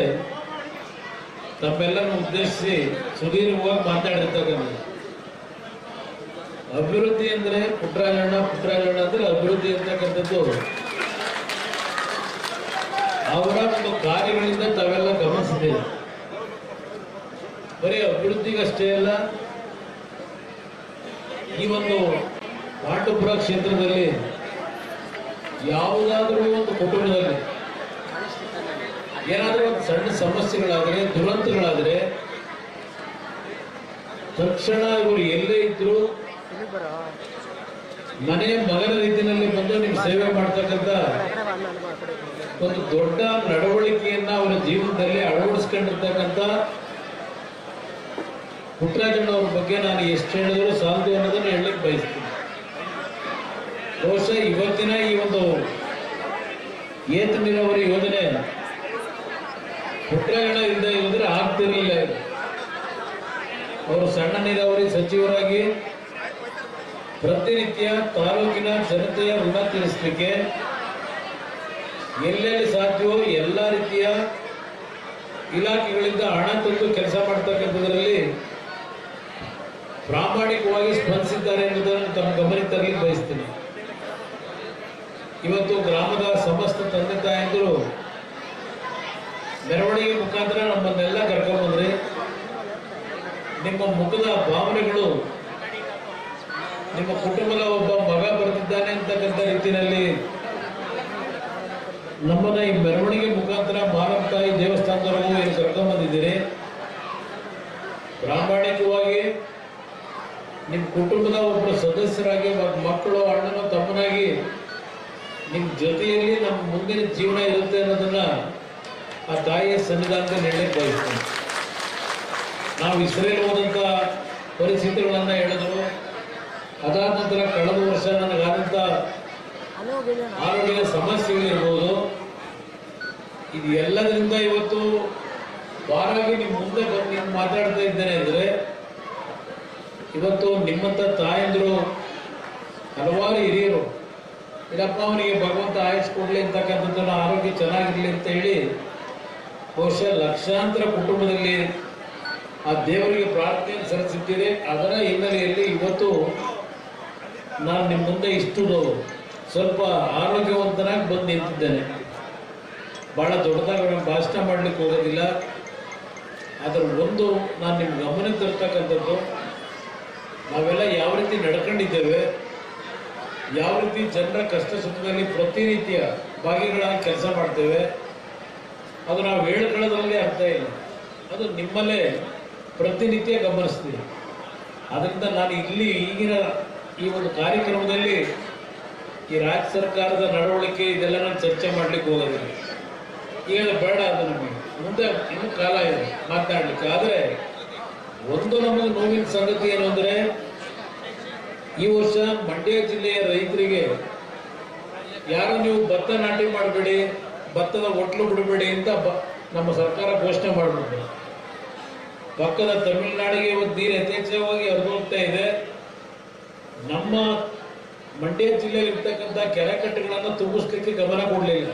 S3: ತಮ್ಮೆಲ್ಲರನ್ನು ಉದ್ದೇಶಿಸಿ ಸುದೀರ್ಘವಾಗಿ ಮಾತಾಡಿರ್ತಕ್ಕಂಥ ಅಭಿವೃದ್ಧಿ ಅಂದ್ರೆ ಪುಟ್ಟರಾಜಣ್ಣ ಅಂದ್ರೆ ಅಭಿವೃದ್ಧಿ ಅಂತಕ್ಕಂಥದ್ದು ಅವರ ಒಂದು ಕಾರ್ಯಗಳಿಂದ ತಾವೆಲ್ಲ ಗಮನಿಸಿದ್ದೇವೆ. ಬರೀ ಅಭಿವೃದ್ಧಿಗಷ್ಟೇ ಅಲ್ಲ, ಈ ಒಂದು ಪಾಂಡವಪುರ ಕ್ಷೇತ್ರದಲ್ಲಿ ಯಾವುದಾದ್ರೂ ಒಂದು ಕುಟುಂಬದಲ್ಲಿ ಏನಾದರೂ ಒಂದು ಸಣ್ಣ ಸಮಸ್ಯೆಗಳಾದರೆ, ದುರಂತಗಳಾದರೆ ತಕ್ಷಣ ಇವರು ಎಲ್ಲೇ ಇದ್ರು ಮನೆ ಮಗನ ರೀತಿಯಲ್ಲಿ ಬಂದು ನೀವು ಸೇವೆ ಮಾಡ್ತಕ್ಕಂಥ ಒಂದು ದೊಡ್ಡ ನಡವಳಿಕೆಯನ್ನ ಅವರ ಜೀವನದಲ್ಲಿ ಅಳವಡಿಸ್ಕೊಂಡಿರ್ತಕ್ಕಂಥ ಪುಟ್ಟರಾಜಣ್ಣವ್ರ ಬಗ್ಗೆ ನಾನು ಎಷ್ಟು ಹೇಳಿದ್ರು ಸಾಲದು ಅನ್ನೋದನ್ನು ಹೇಳಲಿಕ್ಕೆ ಬಯಸ್ತೀನಿ. ಬಹುಶಃ ಇವತ್ತಿನ ಈ ಒಂದು ಏತ ನೀರಾವರಿ ಯೋಜನೆ ಪುಟ್ಟರಾಜಣ್ಣ ಇಲ್ಲದೆ ಇಲ್ಲದ್ರೆ ಆಗ್ತಿರಲಿಲ್ಲ. ಅವರು ಸಣ್ಣ ನೀರಾವರಿ ಸಚಿವರಾಗಿ ಪ್ರತಿನಿತ್ಯ ತಾಲೂಕಿನ ಜನತೆಯ ಋಣ ತೀರಿಸಲಿಕ್ಕೆ ಎಲ್ಲೆಲ್ಲಿ ಸಾಧ್ಯವೋ ಎಲ್ಲ ರೀತಿಯ ಇಲಾಖೆಗಳಿಂದ ಹಣ ತಂದು ಕೆಲಸ ಮಾಡ್ತಕ್ಕಂಥದ್ರಲ್ಲಿ ಪ್ರಾಮಾಣಿಕವಾಗಿ ಸ್ಪಂದಿಸಿದ್ದಾರೆ ಎನ್ನುವುದನ್ನು ತಮ್ಮ ಗಮನಕ್ಕೆ ತರಲಿಕ್ಕೆ ಬಯಸ್ತೀನಿ. ಇವತ್ತು ಗ್ರಾಮದ ಸಮಸ್ತ ತಂದೆ ತಾಯಂದಿರು ಮೆರವಣಿಗೆ ಮುಖಾಂತರ ನಮ್ಮನ್ನೆಲ್ಲ ಕರ್ಕೊಂಡ್ಬಂದ್ರಿ. ನಿಮ್ಮ ಮುಖದ ಭಾವನೆಗಳು ನಿಮ್ಮ ಕುಟುಂಬದ ಒಬ್ಬ ಮಗ ಬರೆದಿದ್ದಾನೆ ಅಂತಕ್ಕಂಥ ರೀತಿಯಲ್ಲಿ ನಮ್ಮನ್ನ ಈ ಮೆರವಣಿಗೆ ಮುಖಾಂತರ ಮಾರಮ್ಮ ತಾಯಿ ದೇವಸ್ಥಾನದವರೆಗೂ ಏನು ಕರ್ಕೊಂಡ್ಬಂದಿದ್ದೀರಿ. ಪ್ರಾಮಾಣಿಕವಾಗಿ ನಿಮ್ಮ ಕುಟುಂಬದ ಒಬ್ಬರು ಸದಸ್ಯರಾಗಿ, ಮಕ್ಕಳು, ಅಣ್ಣನ, ತಮ್ಮನಾಗಿ ನಿಮ್ಮ ಜೊತೆಯಲ್ಲಿ ನಮ್ಮ ಮುಂದಿನ ಜೀವನ ಇರುತ್ತೆ ಅನ್ನೋದನ್ನ ಆ ತಾಯಿಯ ಸನ್ನಿಧಾನದಲ್ಲಿ ಹೇಳಕ್ಕೆ ಬಯಸ್ತೀನಿ. ನಾವು ಇಸ್ರೇಲ್ ಹೋದಂಥ ಪರಿಸ್ಥಿತಿಗಳನ್ನ ಹೇಳಿದ್ರು. ಅದಾದ ನಂತರ ಕಳೆದ ವರ್ಷ ನನಗಾದಂಥ ಆರೋಗ್ಯದ ಸಮಸ್ಯೆಗಳಿರ್ಬೋದು. ಇದು ಎಲ್ಲದರಿಂದ ಇವತ್ತು ಬಾರಾಗಿ ನಿಮ್ಮ ಮುಂದೆ ಬಂದು ನಾನು ಮಾತಾಡ್ತಾ ಇದ್ದೇನೆ ಅಂದರೆ, ಇವತ್ತು ನಿಮ್ಮಂಥ ತಾಯಂದಿರು, ಹಲವಾರು ಹಿರಿಯರು, ಇದಪ್ಪ ಅವನಿಗೆ ಭಗವಂತ ಆಯುಷ್ ಕೊಡ್ಲಿ ಅಂತಕ್ಕಂಥದ್ದನ್ನ, ಆರೋಗ್ಯ ಚೆನ್ನಾಗಿರ್ಲಿ ಅಂತ ಹೇಳಿ ಬಹುಶಃ ಲಕ್ಷಾಂತರ ಕುಟುಂಬದಲ್ಲಿ ಆ ದೇವರಿಗೆ ಪ್ರಾರ್ಥನೆಯನ್ನು ಸಲ್ಲಿಸಿದ್ದೀರಿ. ಅದರ ಹಿನ್ನೆಲೆಯಲ್ಲಿ ಇವತ್ತು ನಾನು ನಿಮ್ಮ ಮುಂದೆ ಇಷ್ಟು ಸ್ವಲ್ಪ ಆರೋಗ್ಯವಂತನಾಗಿ ಬಂದು ನಿಂತಿದ್ದೇನೆ. ಬಹಳ ದೊಡ್ಡದಾಗಿ ಭಾಷಣ ಮಾಡಲಿಕ್ಕೆ ಹೋಗೋದಿಲ್ಲ. ಅದರ ಒಂದು ನಾನು ನಿಮ್ಮ ಗಮನಕ್ಕೆ ತರ್ತಕ್ಕಂಥದ್ದು, ನಾವೆಲ್ಲ ಯಾವ ರೀತಿ ನಡ್ಕೊಂಡಿದ್ದೇವೆ, ಯಾವ ರೀತಿ ಜನರ ಕಷ್ಟ ಸುಖದಲ್ಲಿ ಪ್ರತಿನಿತ್ಯ ಭಾಗಿಗಳಾಗಿ ಕೆಲಸ ಮಾಡ್ತೇವೆ, ಅದು ನಾವು ಹೇಳ್ಕೊಳ್ಳೋದ್ರಲ್ಲಿ ಅರ್ಥ ಇಲ್ಲ. ಅದು ನಿಮ್ಮಲ್ಲೇ ಪ್ರತಿನಿತ್ಯ ಗಮನಿಸ್ತೀವಿ. ಅದರಿಂದ ನಾನು ಇಲ್ಲಿ ಈಗಿನ ಈ ಒಂದು ಕಾರ್ಯಕ್ರಮದಲ್ಲಿ ಈ ರಾಜ್ಯ ಸರ್ಕಾರದ ನಡವಳಿಕೆ ಇದೆಲ್ಲ ನಾನು ಚರ್ಚೆ ಮಾಡ್ಲಿಕ್ಕೆ ಹೋಗೋದಿಲ್ಲ. ಈಗ ಬೇಡ, ಅದು ನಮಗೆ ಮುಂದೆ ಇನ್ನೂ ಕಾಲ ಇದೆ ಮಾತನಾಡ್ಲಿಕ್ಕೆ. ಆದರೆ ಒಂದು ನಮಗೆ ನೋವಿನ ಸಂಗತಿ ಏನು ಅಂದರೆ, ಈ ವರ್ಷ ಮಂಡ್ಯ ಜಿಲ್ಲೆಯ ರೈತರಿಗೆ ಯಾರು ನೀವು ಭತ್ತ ನಾಟಿ ಮಾಡಬೇಡಿ, ಭತ್ತದ ಒಟ್ಲು ಬಿಡಬೇಡಿ ಅಂತ ನಮ್ಮ ಸರ್ಕಾರ ಘೋಷಣೆ ಮಾಡಿಬಿಟ್ಟು, ಪಕ್ಕದ ತಮಿಳುನಾಡಿಗೆ ಇವತ್ತು ನೀರು ಯಥೇಚ್ಛವಾಗಿ ಹರಿದು ಹೋಗ್ತಾ ಇದೆ. ನಮ್ಮ ಮಂಡ್ಯ ಜಿಲ್ಲೆಯಲ್ಲಿ ಇರ್ತಕ್ಕಂಥ ಕೆರೆ ಕಟ್ಟೆಗಳನ್ನು ತುಂಬಿಸ್ಲಿಕ್ಕೆ ಗಮನ ಕೊಡಲಿಲ್ಲ.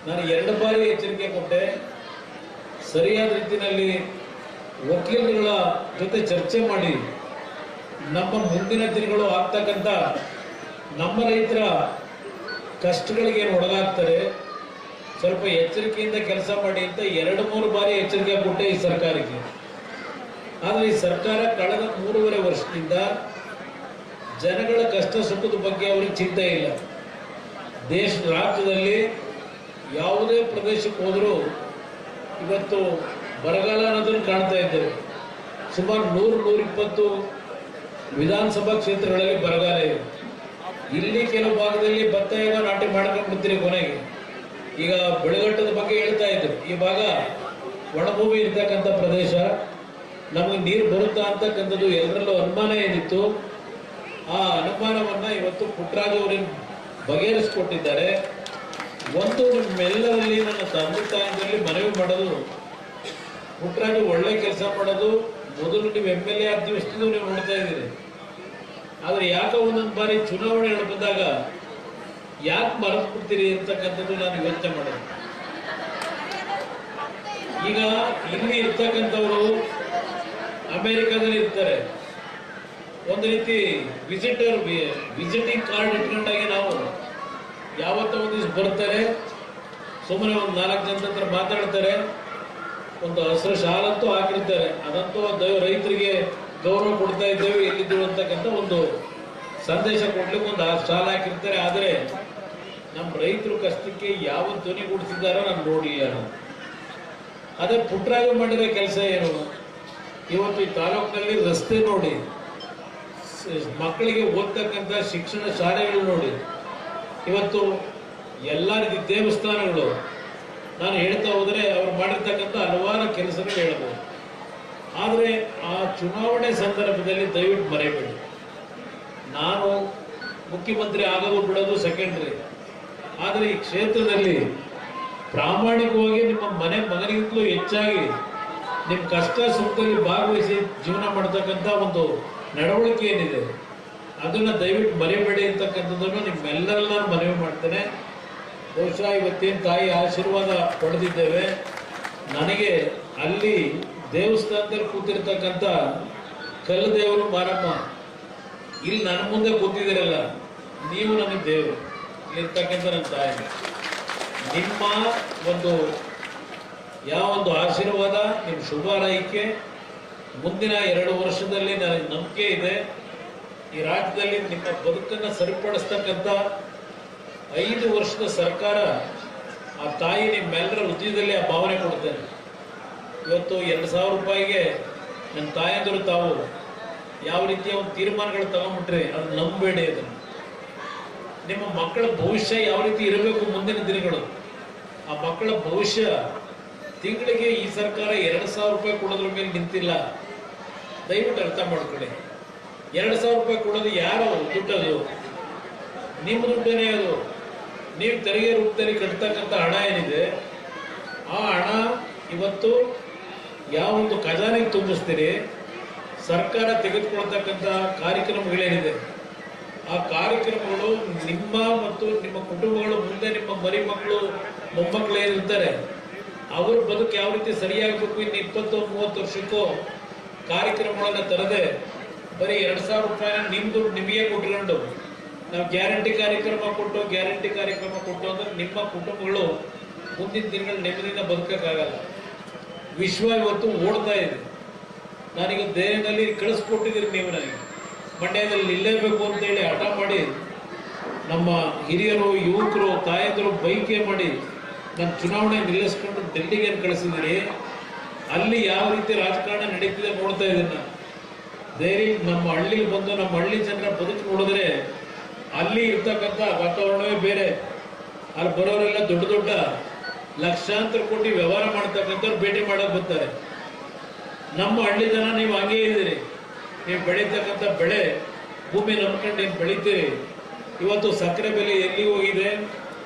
S3: ನಾನು 2 ಬಾರಿ ಎಚ್ಚರಿಕೆ ಕೊಟ್ಟೆ. ಸರಿಯಾದ ರೀತಿಯಲ್ಲಿ ವಕೀಲರುಗಳ ಜೊತೆ ಚರ್ಚೆ ಮಾಡಿ ನಮ್ಮ ಮುಂದಿನ ದಿನಗಳು ಆಗ್ತಕ್ಕಂಥ ನಮ್ಮ ರೈತರ ಕಷ್ಟಗಳಿಗೆ ಏನು ಒಳಗಾಗ್ತಾರೆ, ಸ್ವಲ್ಪ ಎಚ್ಚರಿಕೆಯಿಂದ ಕೆಲಸ ಮಾಡಿ ಅಂತ 2-3 ಬಾರಿ ಎಚ್ಚರಿಕೆ ಕೊಟ್ಟೆ ಈ ಸರ್ಕಾರಕ್ಕೆ. ಆದರೆ ಈ ಸರ್ಕಾರ ಕಳೆದ 3.5 ವರ್ಷದಿಂದ ಜನಗಳ ಕಷ್ಟ ಸುಖದ ಬಗ್ಗೆ ಅವ್ರಿಗೆ ಚಿಂತೆ ಇಲ್ಲ. ರಾಜ್ಯದಲ್ಲಿ ಯಾವುದೇ ಪ್ರದೇಶಕ್ಕೆ ಹೋದರೂ ಇವತ್ತು ಬರಗಾಲ ಅನ್ನೋದನ್ನು ಕಾಣ್ತಾ ಇದ್ದೇವೆ. ಸುಮಾರು 100-120 ವಿಧಾನಸಭಾ ಕ್ಷೇತ್ರಗಳಲ್ಲಿ ಬರಗಾಲ ಇದೆ. ಇಲ್ಲಿ ಕೆಲವು ಭಾಗದಲ್ಲಿ ಭತ್ತ ಏನೋ ನಾಟಿ ಮಾಡ್ಕೊಂಡ್ಬಿಡ್ತೀರಿ. ಕೊನೆಗೆ ಈಗ ಬೆಳಗಟ್ಟದ ಬಗ್ಗೆ ಹೇಳ್ತಾ ಇದ್ರು. ಈ ಭಾಗ ಒಣಭೂಮಿ ಇರ್ತಕ್ಕಂಥ ಪ್ರದೇಶ, ನಮಗೆ ನೀರು ಬರುತ್ತಾ ಅಂತಕ್ಕಂಥದ್ದು ಎಲ್ಲರಲ್ಲೂ ಅನುಮಾನ ಏನಿತ್ತು. ಆ ಅನುಮಾನವನ್ನ ಇವತ್ತು ಪುಟ್ಟರಾಜು ಅವರಿಗೆ ಬಗೆಹರಿಸಿಕೊಟ್ಟಿದ್ದಾರೆ. ಒಂದು ನಿಮ್ಮೆಲ್ಲರಲ್ಲಿ ನನ್ನ ತಂದೆ ತಾಯಿಯಲ್ಲಿ ಮನವಿ ಮಾಡೋದು, ಪುಟ್ಟರಾಜು ಒಳ್ಳೆ ಕೆಲಸ ಮಾಡೋದು. ಮೊದಲು ನೀವು MLA ಆದ ದಿವಸದಿಂದ ನೀವು ನೋಡ್ತಾ ಇದ್ದೀರಿ. ಆದರೆ ಯಾಕೆ ಒಂದೊಂದು ಬಾರಿ ಚುನಾವಣೆಗಳು ಬಂದಾಗ ಯಾಕೆ ಮರೆತು ಬಿಡ್ತೀರಿ ಅಂತಕ್ಕಂಥದ್ದು ನಾನು ಯೋಚನೆ ಮಾಡೋದು. ಈಗ ಇಲ್ಲಿ ಇರ್ತಕ್ಕಂಥವರು ಅಮೆರಿಕಾದಲ್ಲಿ ಇರ್ತಾರೆ. ಒಂದು ರೀತಿ ವಿಸಿಟಿಂಗ್ ಕಾರ್ಡ್ ಇಟ್ಕೊಂಡಾಗಿ ನಾವು ಯಾವತ್ತೋ ಒಂದು ದಿವಸ ಬರ್ತಾರೆ, ಸುಮ್ಮನೆ ಒಂದು 4 ಜನದ ಹತ್ರ ಮಾತಾಡ್ತಾರೆ, ಒಂದು ಹಸಿರು ಶಾಲಂತೂ ಹಾಕಿರ್ತಾರೆ. ಅದಂತೂ ರೈತರಿಗೆ ಗೌರವ ಕೊಡ್ತಾ ಇದ್ದೇವೆ ಎಲ್ಲಿದ್ದೀವಿ ಅಂತಕ್ಕಂಥ ಒಂದು ಸಂದೇಶ ಕೊಡ್ಲಿಕ್ಕೆ ಒಂದು ಶಾಲೆ ಹಾಕಿರ್ತಾರೆ. ಆದರೆ ನಮ್ಮ ರೈತರು ಕಷ್ಟಕ್ಕೆ ಯಾವ ಧ್ವನಿ ಕೊಡ್ತಿದ್ದಾರೋ ನಾನು ನೋಡಿ ಯಾರು. ಅದೇ ಪುಟ್ಟರಾಜು ಮಾಡಿರೋ ಕೆಲಸ ಏನು? ಇವತ್ತು ಈ ತಾಲೂಕಿನಲ್ಲಿ ರಸ್ತೆ ನೋಡಿ, ಮಕ್ಕಳಿಗೆ ಓದ್ತಕ್ಕಂಥ ಶಿಕ್ಷಣ ಶಾಲೆಗಳು ನೋಡಿ, ಇವತ್ತು ಎಲ್ಲ ರೀತಿ ದೇವಸ್ಥಾನಗಳು, ನಾನು ಹೇಳ್ತಾ ಹೋದರೆ ಅವ್ರು ಮಾಡಿರ್ತಕ್ಕಂಥ ಹಲವಾರು ಕೆಲಸಗಳು ಹೇಳ್ಬೋದು. ಆದರೆ ಆ ಚುನಾವಣೆ ಸಂದರ್ಭದಲ್ಲಿ ದಯವಿಟ್ಟು ಮರೆಯಬೇಡಿ. ನಾನು ಮುಖ್ಯಮಂತ್ರಿ ಆಗೋದು ಬಿಡೋದು ಸೆಕೆಂಡ್ರಿ. ಆದರೆ ಈ ಕ್ಷೇತ್ರದಲ್ಲಿ ಪ್ರಾಮಾಣಿಕವಾಗಿ ನಿಮ್ಮ ಮಗನಿಗಿಂತಲೂ ಹೆಚ್ಚಾಗಿ ನಿಮ್ಮ ಕಷ್ಟ ಸುಖದಲ್ಲಿ ಭಾಗವಹಿಸಿ ಜೀವನ ಮಾಡ್ತಕ್ಕಂಥ ಒಂದು ನಡವಳಿಕೆ ಏನಿದೆ ಅದನ್ನು ದಯವಿಟ್ಟು ಮರೆಯಬೇಡಿ ಅಂತಕ್ಕಂಥದ್ದನ್ನು ನಿಮ್ಮೆಲ್ಲರನ್ನ ಮನವಿ ಮಾಡ್ತೇನೆ. ಬಹುಶಃ ಇವತ್ತೇನು ತಾಯಿ ಆಶೀರ್ವಾದ ಪಡೆದಿದ್ದೇವೆ. ನನಗೆ ಅಲ್ಲಿ ದೇವಸ್ಥಾನದಲ್ಲಿ ಕೂತಿರ್ತಕ್ಕಂಥ ಕಲ್ಲದೇವರು ಮಾರಮ್ಮ ಇಲ್ಲಿ ನನ್ನ ಮುಂದೆ ಕೂತಿದ್ದೀರಲ್ಲ, ನೀವು ನನಗೆ ದೇವರು. ಇಲ್ಲಿರ್ತಕ್ಕಂಥ ನನ್ನ ತಾಯಿ, ನಿಮ್ಮ ಒಂದು ಯಾವೊಂದು ಆಶೀರ್ವಾದ, ನಿಮ್ಮ ಶುಭಾರೈಕೆ ಮುಂದಿನ 2 ವರ್ಷದಲ್ಲಿ ನನಗೆ ನಂಬಿಕೆ ಇದೆ. ಈ ರಾಜ್ಯದಲ್ಲಿ ನಿಮ್ಮ ಬದುಕನ್ನು ಸರಿಪಡಿಸ್ತಕ್ಕಂಥ 5 ವರ್ಷದ ಸರ್ಕಾರ, ಆ ತಾಯಿ ನಿಮ್ಮೆಲ್ಲರ ಹೃದಯದಲ್ಲಿ ಆ ಭಾವನೆ ಕೊಡ್ತೇನೆ. ಇವತ್ತು 2,000 ರೂಪಾಯಿಗೆ ನನ್ನ ತಾಯಂದರು ತಾವು ಯಾವ ರೀತಿಯ ಒಂದು ತೀರ್ಮಾನಗಳು ತಗೊಂಡ್ಬಿಟ್ರೆ ಅದನ್ನ ನಂಬೇಡಿ. ಅದನ್ನು ನಿಮ್ಮ ಮಕ್ಕಳ ಭವಿಷ್ಯ ಯಾವ ರೀತಿ ಇರಬೇಕು ಮುಂದಿನ ದಿನಗಳು, ಆ ಮಕ್ಕಳ ಭವಿಷ್ಯ ತಿಂಗಳಿಗೆ ಈ ಸರ್ಕಾರ 2,000 ರೂಪಾಯಿ ಕೊಡೋದ್ರ ಮೇಲೆ ನಿಂತಿಲ್ಲ. ದಯವಿಟ್ಟು ಅರ್ಥ ಮಾಡ್ಕೊಳ್ಳಿ. 2,000 ರೂಪಾಯಿ ಕೊಡೋದು ಯಾರೋ ದುಡ್ಡದು, ನಿಮ್ಮ ದುಡ್ಡೇನೆ ಅದು. ನೀವು ತೆರಿಗೆ ರೂಪದಲ್ಲಿ ಕಟ್ತಕ್ಕಂಥ ಹಣ ಏನಿದೆ, ಆ ಹಣ ಇವತ್ತು ಯಾವೊಂದು ಖಜಾನೆಗೆ ತುಂಬಿಸ್ತೀರಿ, ಸರ್ಕಾರ ತೆಗೆದುಕೊಳ್ತಕ್ಕಂಥ ಕಾರ್ಯಕ್ರಮಗಳೇನಿದೆ, ಆ ಕಾರ್ಯಕ್ರಮಗಳು ನಿಮ್ಮ ಮತ್ತು ನಿಮ್ಮ ಕುಟುಂಬಗಳು ಮುಂದೆ ನಿಮ್ಮ ಮರಿ ಮಕ್ಕಳು ಮೊಮ್ಮಕ್ಕಳು ಏನಿರ್ತಾರೆ ಅವ್ರ ಬದುಕು ಯಾವ ರೀತಿ ಸರಿಯಾಗಬೇಕು, ಇನ್ನು 20-30 ವರ್ಷಕ್ಕೂ ಕಾರ್ಯಕ್ರಮಗಳನ್ನ ತರದೆ ಬರೀ 2,000 ರೂಪಾಯಿನ ನಿಮ್ದು ನಿಮಗೆ ಕೊಟ್ಕೊಂಡು ನಾವು ಗ್ಯಾರಂಟಿ ಕಾರ್ಯಕ್ರಮ ಕೊಟ್ಟು ಅಂದ್ರೆ ನಿಮ್ಮ ಕುಟುಂಬಗಳು ಮುಂದಿನ ದಿನಗಳು ನೆಮ್ಮದಿಯಿಂದ ಬದುಕಕ್ಕಾಗಲ್ಲ. ವಿಶ್ವ ಇವತ್ತು ಓಡ್ತಾ ಇದೆ. ನಾನೀಗ ದೇಹದಲ್ಲಿ ಕಳಿಸ್ಕೊಟ್ಟಿದ್ದೀರಿ, ನೀವು ನನಗೆ ಮಂಡ್ಯದಲ್ಲಿ ನಿಲ್ಲೇಬೇಕು ಅಂತೇಳಿ ಹಠ ಮಾಡಿ ನಮ್ಮ ಹಿರಿಯರು, ಯುವಕರು, ತಾಯಂದರು ಬೈಕೆ ಮಾಡಿ ನಾನು ಚುನಾವಣೆ ನಿಲ್ಲಿಸ್ಕೊಂಡು ಡೆಲ್ಲಿಗೆ ಕಳಿಸಿದ್ದೀರಿ. ಅಲ್ಲಿ ಯಾವ ರೀತಿ ರಾಜಕಾರಣ ನಡೀತಿದೆ ನೋಡ್ತಾ ಇದ್ದೀನಿ ನಾನು. ಧೈರ್ಯ ನಮ್ಮ ಹಳ್ಳಿಗೆ ಬಂದು ನಮ್ಮ ಹಳ್ಳಿ ಜನರ ಬದುಕು ನೋಡಿದ್ರೆ ಅಲ್ಲಿ ಇರ್ತಕ್ಕಂಥ ವಾತಾವರಣವೇ ಬೇರೆ. ಅಲ್ಲಿ ಬರೋರೆಲ್ಲ ದೊಡ್ಡ ದೊಡ್ಡ ಲಕ್ಷಾಂತರ ಕೋಟಿ ವ್ಯವಹಾರ ಮಾಡ್ತಕ್ಕಂಥವ್ರು ಭೇಟಿ ಮಾಡಕ್ಕೆ ಬರ್ತಾರೆ. ನಮ್ಮ ಹಳ್ಳಿ ಜನ ನೀವು ಹಂಗೇ ಇದ್ದೀರಿ. ನೀವು ಬೆಳೀತಕ್ಕಂಥ ಬೆಳೆ ಭೂಮಿ ನಂಬ್ಕೊಂಡು ಏನು ಬೆಳಿತೀರಿ. ಇವತ್ತು ಸಕ್ಕರೆ ಬೆಲೆ ಎಲ್ಲಿ ಹೋಗಿದೆ?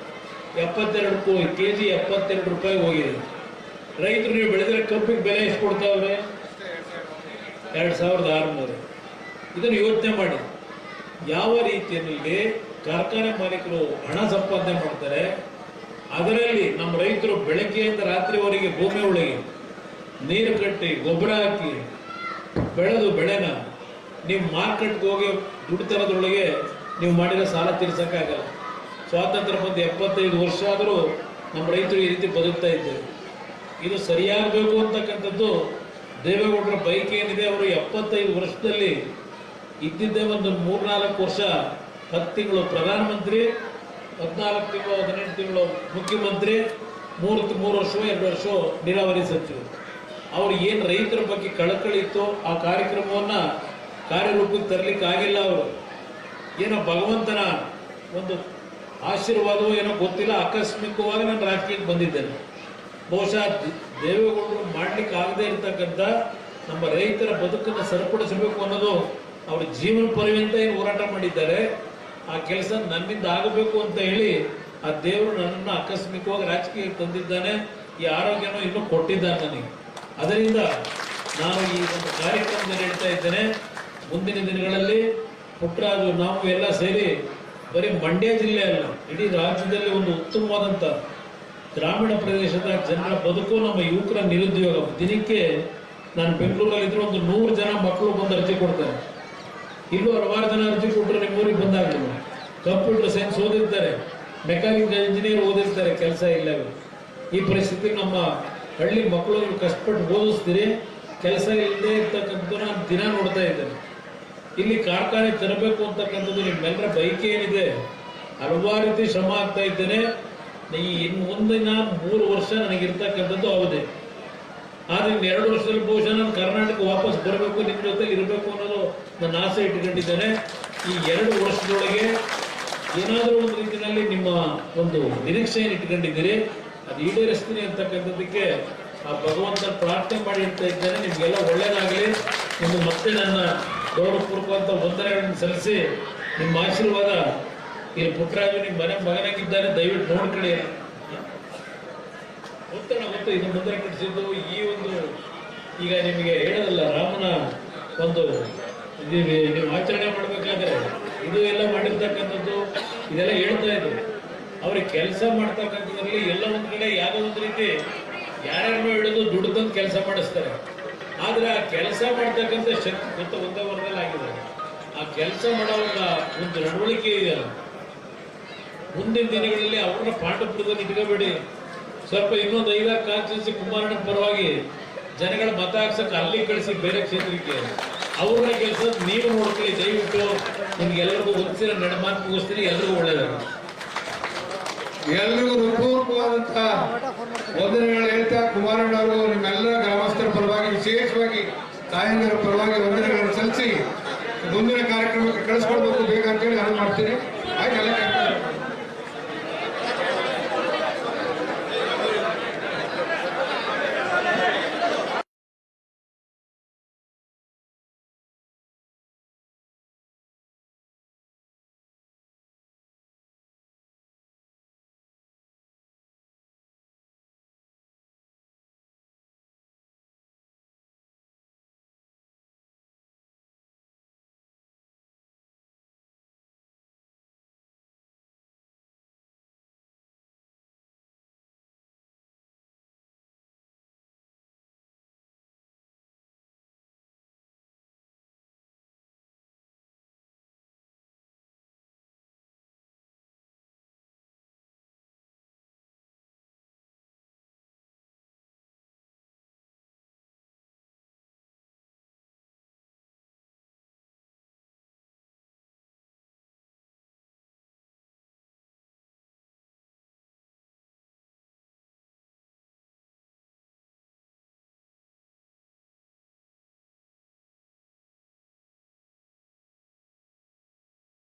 S3: 72 kg 72 ರೂಪಾಯಿ ಹೋಗಿದೆ. ರೈತರು ನೀವು ಬೆಳೆದ್ರೆ ಕಬ್ಬಿಗೆ ಬೆಲೆ ಎಷ್ಟು ಕೊಡ್ತಾವ್ರೆ? 2,600. ಇದನ್ನು ಯೋಚನೆ ಮಾಡಿ. ಯಾವ ರೀತಿಯಲ್ಲಿ ಕಾರ್ಖಾನೆ ಮಾಲೀಕರು ಹಣ ಸಂಪಾದನೆ ಮಾಡ್ತಾರೆ, ಅದರಲ್ಲಿ ನಮ್ಮ ರೈತರು ಬೆಳಗ್ಗೆಯಿಂದ ರಾತ್ರಿವರೆಗೆ ಭೂಮಿ ಒಳಗೆ ನೀರು ಕಟ್ಟಿ ಗೊಬ್ಬರ ಹಾಕಿ ಬೆಳೆದು ಬೆಳೆನ ನೀವು ಮಾರ್ಕೆಟ್ಗೆ ಹೋಗಿ ದುಡ್ಡು ತರೋದ್ರೊಳಗೆ ನೀವು ಮಾಡಿರೋ ಸಾಲ ತೀರ್ಸಕ್ಕಾಗಲ್ಲ. ಸ್ವಾತಂತ್ರ್ಯ ಬಂದು 75 ವರ್ಷ ಆದರೂ ನಮ್ಮ ರೈತರು ಈ ರೀತಿ ಬದುಕ್ತಾ ಇದ್ದೇವೆ. ಇದು ಸರಿಯಾಗಬೇಕು ಅಂತಕ್ಕಂಥದ್ದು ದೇವೇಗೌಡರ ಬೈಕ್ ಏನಿದೆ. ಅವರು 75 ವರ್ಷದಲ್ಲಿ ಇದ್ದಿದ್ದೇ ಒಂದು 3-4 ವರ್ಷ, 10 ತಿಂಗಳು ಪ್ರಧಾನಮಂತ್ರಿ, 14 ತಿಂಗಳು 18 ತಿಂಗಳು ಮುಖ್ಯಮಂತ್ರಿ, 3 ವರ್ಷ 2 ವರ್ಷ ನೀರಾವರಿ ಸಚಿವರು. ಅವ್ರು ಏನು ರೈತರ ಬಗ್ಗೆ ಕಳಕಳಿ ಇತ್ತು ಆ ಕಾರ್ಯಕ್ರಮವನ್ನು ಕಾರ್ಯರೂಪಕ್ಕೆ ತರಲಿಕ್ಕೆ ಆಗಿಲ್ಲ. ಅವರು ಏನೋ ಭಗವಂತನ ಒಂದು ಆಶೀರ್ವಾದವೋ ಏನೋ ಗೊತ್ತಿಲ್ಲ, ಆಕಸ್ಮಿಕವಾಗಿ ನಾನು ರಾಜಕೀಯಕ್ಕೆ ಬಂದಿದ್ದೇನೆ. ಬಹುಶಃ ದೇವೇಗೌಡರು ಮಾಡ್ಲಿಕ್ಕೆ ಆಗದೆ ಇರತಕ್ಕಂಥ ನಮ್ಮ ರೈತರ ಬದುಕನ್ನು ಸರಿಪಡಿಸಬೇಕು ಅನ್ನೋದು ಅವ್ರ ಜೀವನ ಪರ್ಯಂತ ಏನು ಹೋರಾಟ ಮಾಡಿದ್ದಾರೆ. ಆ ಕೆಲಸ ನನ್ನಿಂದ ಆಗಬೇಕು ಅಂತ ಹೇಳಿ ಆ ದೇವರು ನನ್ನನ್ನು ಆಕಸ್ಮಿಕವಾಗಿ ರಾಜಕೀಯಕ್ಕೆ ತಂದಿದ್ದಾನೆ. ಈ ಆರೋಗ್ಯನೂ ಇನ್ನೂ ಕೊಟ್ಟಿದ್ದಾನೆ ನನಗೆ. ಅದರಿಂದ ನಾನು ಈ ಒಂದು ಕಾರ್ಯಕ್ರಮದಲ್ಲಿ ಹೇಳ್ತಾ ಇದ್ದೇನೆ, ಮುಂದಿನ ದಿನಗಳಲ್ಲಿ ಪುಟ್ಟರಾಜು ನಾವು ಎಲ್ಲ ಸೇರಿ ಬರೀ ಮಂಡ್ಯ ಜಿಲ್ಲೆ ಅಲ್ಲ, ಇಡೀ ರಾಜ್ಯದಲ್ಲಿ ಒಂದು ಉತ್ತಮವಾದಂಥ ಗ್ರಾಮೀಣ ಪ್ರದೇಶದ ಜನರ ಬದುಕು, ನಮ್ಮ ಯುವಕರ ನಿರುದ್ಯೋಗ. ದಿನಕ್ಕೆ ನಾನು ಬೆಂಗಳೂರಲ್ಲಿದ್ದರೆ ಒಂದು 100 ಜನ ಮಕ್ಕಳು ಬಂದು ಅರ್ಜಿ ಕೊಡ್ತಾರೆ. ಇಲ್ಲೂ ಹಲವಾರು ಜನ ಅರ್ಜಿ ಕೊಟ್ಟರು ನಿಮ್ಮೂರಿಗೆ ಬಂದಾಗಲಿಲ್ಲ. ಕಂಪ್ಯೂಟರ್ ಸೈನ್ಸ್ ಓದಿರ್ತಾರೆ, ಮೆಕ್ಯಾನಿಕಲ್ ಇಂಜಿನಿಯರ್ ಓದಿರ್ತಾರೆ, ಕೆಲಸ ಇಲ್ಲ. ಈ ಪರಿಸ್ಥಿತಿ ನಮ್ಮ ಹಳ್ಳಿ ಮಕ್ಕಳು ನೀವು ಕಷ್ಟಪಟ್ಟು ಓದಿಸ್ತೀರಿ, ಕೆಲಸ ಇಲ್ಲದೆ ಇರ್ತಕ್ಕಂಥದ್ದು ನಾನು ದಿನ ನೋಡ್ತಾ ಇದ್ದೇನೆ. ಇಲ್ಲಿ ಕಾರ್ಖಾನೆ ತರಬೇಕು ಅಂತಕ್ಕಂಥದ್ದು ನಿಮ್ಮೆಲ್ಲರ ಬೈಕ್ ಏನಿದೆ, ಹಲವಾರು ರೀತಿ ಶ್ರಮ ಆಗ್ತಾ ಇದ್ದೇನೆ. ಇನ್ನು ಮುಂದಿನ 3 ವರ್ಷ ನನಗಿರ್ತಕ್ಕಂಥದ್ದು ಅವಧಿ. ಆದರೆ ಇನ್ನು 2 ವರ್ಷದಲ್ಲಿ ಬಹುಶಃ ನಾನು ಕರ್ನಾಟಕ ವಾಪಸ್ ಬರಬೇಕು, ನಿಮ್ಮ ಜೊತೆ ಇರಬೇಕು ಅನ್ನೋದು ನನ್ನ ಆಸೆ ಇಟ್ಕೊಂಡಿದ್ದೇನೆ. ಈ 2 ವರ್ಷದೊಳಗೆ ಏನಾದರೂ ಒಂದು ರೀತಿಯಲ್ಲಿ ನಿಮ್ಮ ಒಂದು ನಿರೀಕ್ಷೆಯನ್ನು ಇಟ್ಕೊಂಡಿದ್ದೀರಿ, ಅದು ಈಡೇರಿಸ್ತೀನಿ ಅಂತಕ್ಕಂಥದ್ದಕ್ಕೆ ಆ ಭಗವಂತನ ಪ್ರಾರ್ಥನೆ ಮಾಡಿ ಇಡ್ತಾ ಇದ್ದೇನೆ. ನಿಮಗೆಲ್ಲ ಒಳ್ಳೆಯದಾಗಲಿ. ಇನ್ನು ಮತ್ತೆ ನನ್ನ ಗೌರವಪೂರ್ವಕವಂತ ವಂದನೆಗಳನ್ನು ಸಲ್ಲಿಸಿ ನಿಮ್ಮ ಆಶೀರ್ವಾದ. ಇಲ್ಲಿ ಪುಟ್ಟರಾಜು ನಿಮ್ಮ ಮನೆ ಮಗನಾಗಿದ್ದಾನೆ, ದಯವಿಟ್ಟು ನೋಡ್ಕೊಳ್ಳಿ. ಗೊತ್ತು ಇದು ಮುಂದೆ ಕಟ್ಟಿಸಿದ್ದು ಈ ಒಂದು ಈಗ ನಿಮಗೆ ಹೇಳೋದಲ್ಲ, ರಾಮನ ಒಂದು ನೀವು ಆಚರಣೆ ಮಾಡಬೇಕಾದ್ರೆ ಇದು ಎಲ್ಲ ಮಾಡಿರ್ತಕ್ಕಂಥದ್ದು ಇದೆಲ್ಲ ಹೇಳ್ತಾ ಇದ್ರು. ಅವ್ರಿಗೆ ಕೆಲಸ ಮಾಡ್ತಕ್ಕಂಥದ್ರಲ್ಲಿ ಎಲ್ಲ ಒಂದು ಕಡೆ ಯಾವುದೋ ಒಂದು ರೀತಿ ಯಾರ್ಯಾರನ್ನೋ ಹಿಡಿದು ದುಡ್ಡು ತಂದು ಕೆಲಸ ಮಾಡಿಸ್ತಾರೆ. ಆದರೆ ಆ ಕೆಲಸ ಮಾಡ್ತಕ್ಕಂಥ ಶಕ್ತಿ ಗೊತ್ತ ಒಂದೇ ವರ್ಗದಲ್ಲಿ ಆಗಿದೆ. ಆ ಕೆಲಸ ಮಾಡೋ ಒಂದು ನಡವಳಿಕೆ ಇದೆಯಲ್ಲ, ಮುಂದಿನ ದಿನಗಳಲ್ಲಿ ಅವ್ರನ್ನ ಪಾಂಡವಪುರದಲ್ಲಿ ಇಟ್ಕೋಬೇಡಿ. ಸ್ವಲ್ಪ ಇನ್ನೊಂದು 5-6 ಕಾನ್ಸ್ಟಿಟ್ಯೂನ್ಸಿ ಕುಮಾರಣ್ಣ ಪರವಾಗಿ ಜನಗಳ ಮತ ಹಾಕ್ಸಕ್ಕೆ ಅಲ್ಲಿ ಕಳಿಸಿ ಬೇರೆ ಕ್ಷೇತ್ರಕ್ಕೆ ಅವ್ರನ್ನ ಕೆಲಸ ನೀವು ನೋಡ್ಕೊಳ್ಳಿ. ದಯವಿಟ್ಟು ನಿಮ್ಗೆಲ್ಲರಿಗೂ ಹೊಲಿಸಿರ ನಡೆಮಾತು ಮುಗಿಸ್ತೀನಿ. ಎಲ್ರಿಗೂ ಒಳ್ಳೇದಾಗ.
S1: ಎಲ್ರಿಗೂ ಹೃತ್ಪೂರ್ವಕವಾದಂತ ವಂದನೆಗಳು ಹೇಳ್ತಾ, ಕುಮಾರಣ್ಣ ಅವರು ನಿಮ್ಮೆಲ್ಲರ ಗ್ರಾಮಸ್ಥರ ಪರವಾಗಿ, ವಿಶೇಷವಾಗಿ ತಾಯಂದಿರ ಪರವಾಗಿ ವಂದನೆಗಳನ್ನು ಸಲ್ಲಿಸಿ ಮುಂದಿನ ಕಾರ್ಯಕ್ರಮಕ್ಕೆ ಕಳಿಸ್ಕೊಡ್ಬೇಕು ಬೇಗ ಅಂತೇಳಿ ನಾನು ಮಾಡ್ತೀನಿ. ಆಯ್ತು.